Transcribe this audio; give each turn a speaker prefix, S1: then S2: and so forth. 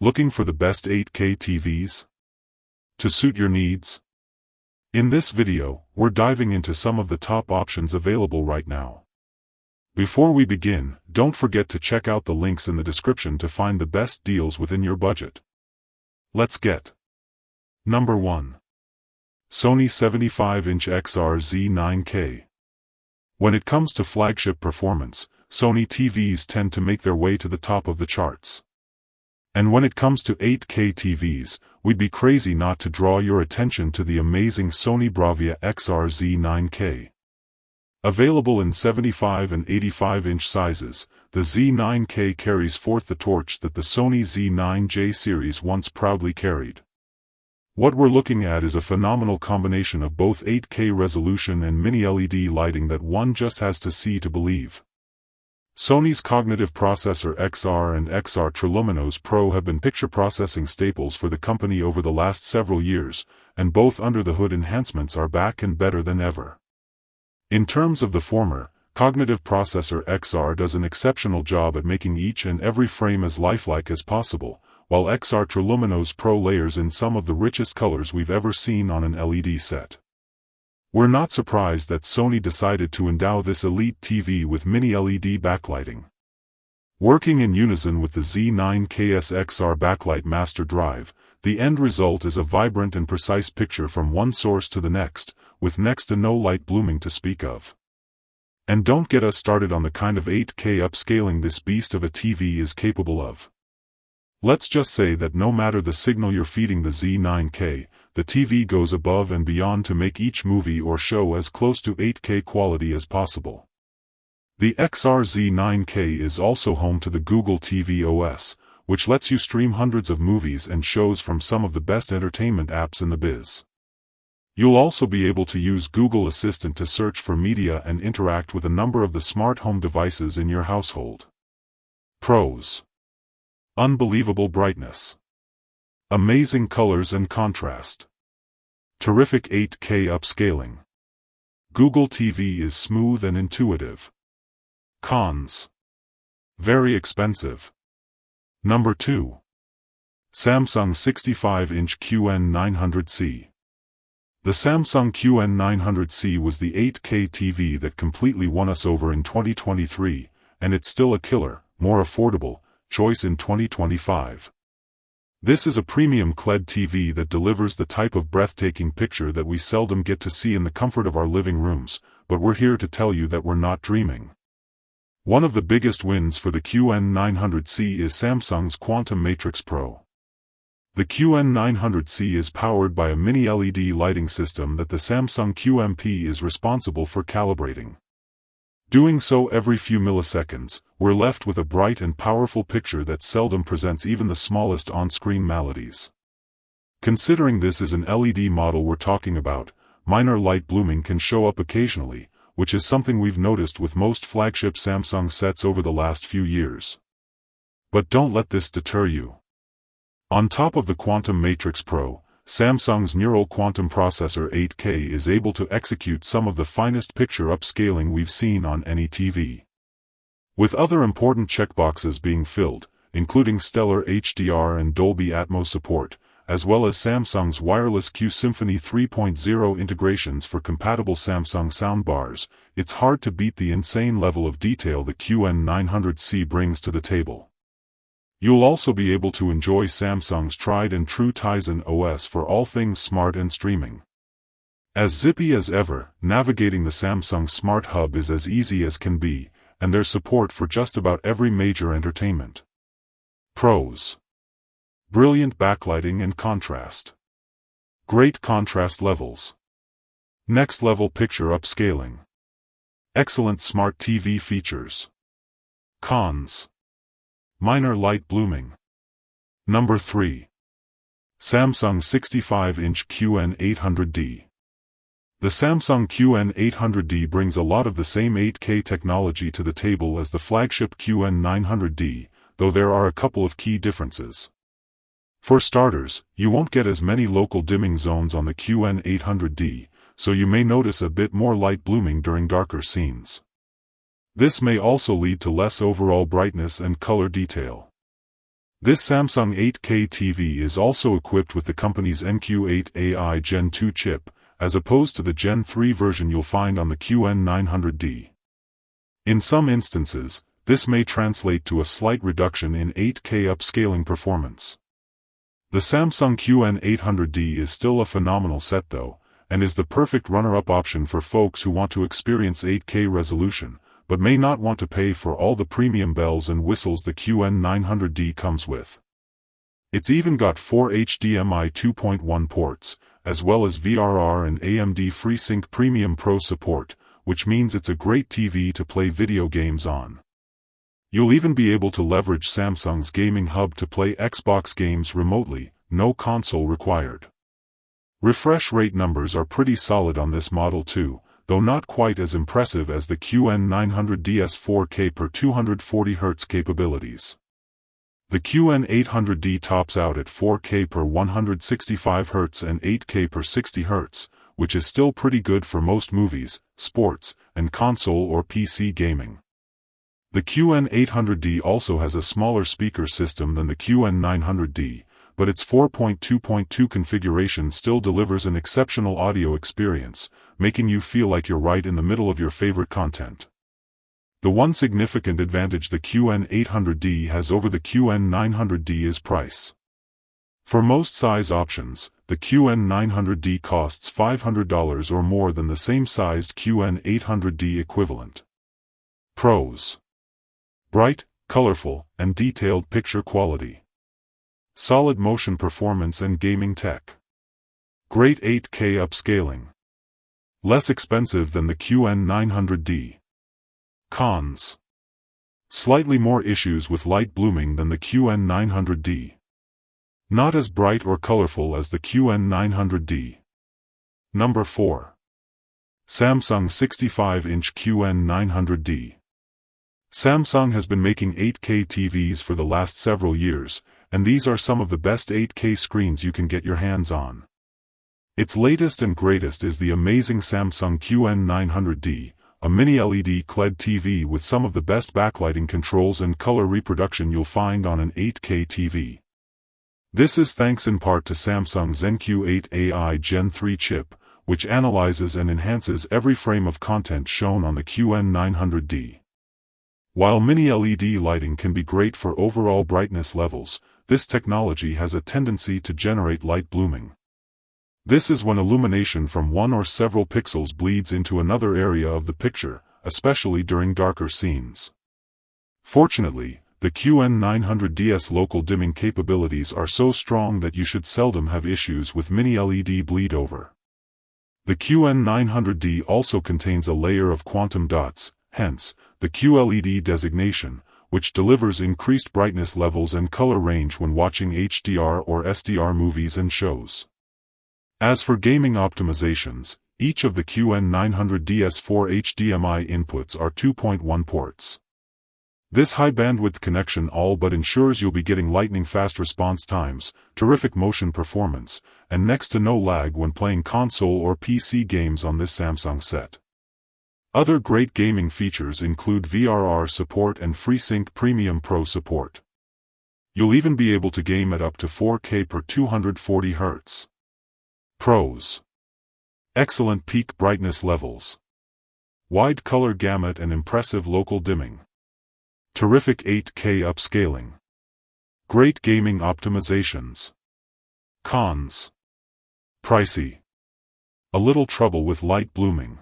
S1: Looking for the best 8K TVs to suit your needs? In this video, we're diving into some of the top options available right now. Before we begin, don't forget to check out the links in the description to find the best deals within your budget. Let's get Number 1. Sony 75-inch XR Z9K. When it comes to flagship performance, Sony TVs tend to make their way to the top of the charts. And when it comes to 8K TVs, we'd be crazy not to draw your attention to the amazing Sony Bravia XR Z9K. Available in 75 and 85-inch sizes, the Z9K carries forth the torch that the Sony Z9J series once proudly carried. What we're looking at is a phenomenal combination of both 8K resolution and mini-LED lighting that one just has to see to believe. Sony's cognitive processor XR and XR Triluminos Pro have been picture processing staples for the company over the last several years, and both under-the-hood enhancements are back and better than ever. In terms of the former, cognitive processor XR does an exceptional job at making each and every frame as lifelike as possible, while XR Triluminos Pro layers in some of the richest colors we've ever seen on an LED set. We're not surprised that Sony decided to endow this elite TV with mini-LED backlighting. Working in unison with the Z9K's XR backlight master drive, the end result is a vibrant and precise picture from one source to the next, with next to no light blooming to speak of. And don't get us started on the kind of 8K upscaling this beast of a TV is capable of. Let's just say that no matter the signal you're feeding the Z9K, the TV goes above and beyond to make each movie or show as close to 8K quality as possible. The XR Z9K is also home to the Google TV OS, which lets you stream hundreds of movies and shows from some of the best entertainment apps in the biz. You'll also be able to use Google Assistant to search for media and interact with a number of the smart home devices in your household. Pros: unbelievable brightness, amazing colors and contrast, terrific 8K upscaling. Google TV is smooth and intuitive. Cons: very expensive. Number 2. Samsung 65-inch QN900C. The Samsung QN900C was the 8K TV that completely won us over in 2023, and it's still a killer, more affordable choice in 2025. This is a premium QLED TV that delivers the type of breathtaking picture that we seldom get to see in the comfort of our living rooms, but we're here to tell you that we're not dreaming. One of the biggest wins for the QN900C is Samsung's Quantum Matrix Pro. The QN900C is powered by a mini-LED lighting system that the Samsung QMP is responsible for calibrating. Doing so every few milliseconds, we're left with a bright and powerful picture that seldom presents even the smallest on-screen maladies. Considering this is an LED model we're talking about, minor light blooming can show up occasionally, which is something we've noticed with most flagship Samsung sets over the last few years. But don't let this deter you. On top of the Quantum Matrix Pro, Samsung's Neural Quantum Processor 8K is able to execute some of the finest picture upscaling we've seen on any TV. With other important checkboxes being filled, including stellar HDR and Dolby Atmos support, as well as Samsung's wireless Q Symphony 3.0 integrations for compatible Samsung soundbars, it's hard to beat the insane level of detail the QN900C brings to the table. You'll also be able to enjoy Samsung's tried-and-true Tizen OS for all things smart and streaming. As zippy as ever, navigating the Samsung Smart Hub is as easy as can be, and there's support for just about every major entertainment. Pros: brilliant backlighting and contrast, great contrast levels, next-level picture upscaling, excellent smart TV features. Cons: minor light blooming. Number 3. Samsung 65-inch QN800D. The Samsung QN800D brings a lot of the same 8K technology to the table as the flagship QN900D, though there are a couple of key differences. For starters, you won't get as many local dimming zones on the QN800D, so you may notice a bit more light blooming during darker scenes. This may also lead to less overall brightness and color detail. This Samsung 8K TV is also equipped with the company's NQ8AI Gen 2 chip, as opposed to the Gen 3 version you'll find on the QN900D. In some instances, this may translate to a slight reduction in 8K upscaling performance. The Samsung QN800D is still a phenomenal set though, and is the perfect runner-up option for folks who want to experience 8K resolution, but may not want to pay for all the premium bells and whistles the QN900D comes with. It's even got 4 HDMI 2.1 ports, as well as VRR and AMD FreeSync Premium Pro support, which means it's a great TV to play video games on. You'll even be able to leverage Samsung's gaming hub to play Xbox games remotely, no console required. Refresh rate numbers are pretty solid on this model too, though not quite as impressive as the QN900D's 4K per 240Hz capabilities. The QN800D tops out at 4K per 165Hz and 8K per 60Hz, which is still pretty good for most movies, sports, and console or PC gaming. The QN800D also has a smaller speaker system than the QN900D, but its 4.2.2 configuration still delivers an exceptional audio experience, making you feel like you're right in the middle of your favorite content. The one significant advantage the QN800D has over the QN900D is price. For most size options, the QN900D costs $500 or more than the same-sized QN800D equivalent. Pros: bright, colorful, and detailed picture quality. Solid motion performance and gaming tech. Great 8K upscaling. Less expensive than the QN900D. Cons: slightly more issues with light blooming than the QN900D. Not as bright or colorful as the QN900D. Number 4. Samsung 65-inch QN900D. Samsung has been making 8K TVs for the last several years, and these are some of the best 8K screens you can get your hands on. Its latest and greatest is the amazing Samsung QN900D, a mini LED QLED TV with some of the best backlighting controls and color reproduction you'll find on an 8K TV. This is thanks in part to Samsung's NQ8AI Gen 3 chip, which analyzes and enhances every frame of content shown on the QN900D. While mini LED lighting can be great for overall brightness levels, this technology has a tendency to generate light blooming. This is when illumination from one or several pixels bleeds into another area of the picture, especially during darker scenes. Fortunately, the QN900D's local dimming capabilities are so strong that you should seldom have issues with mini LED bleed over. The QN900D also contains a layer of quantum dots, hence, the QLED designation, which delivers increased brightness levels and color range when watching HDR or SDR movies and shows. As for gaming optimizations, each of the QN900D's 4 HDMI inputs are 2.1 ports. This high-bandwidth connection all but ensures you'll be getting lightning-fast response times, terrific motion performance, and next to no lag when playing console or PC games on this Samsung set. Other great gaming features include VRR support and FreeSync Premium Pro support. You'll even be able to game at up to 4K per 240Hz. Pros: excellent peak brightness levels. Wide color gamut and impressive local dimming. Terrific 8K upscaling. Great gaming optimizations. Cons: pricey. A little trouble with light blooming.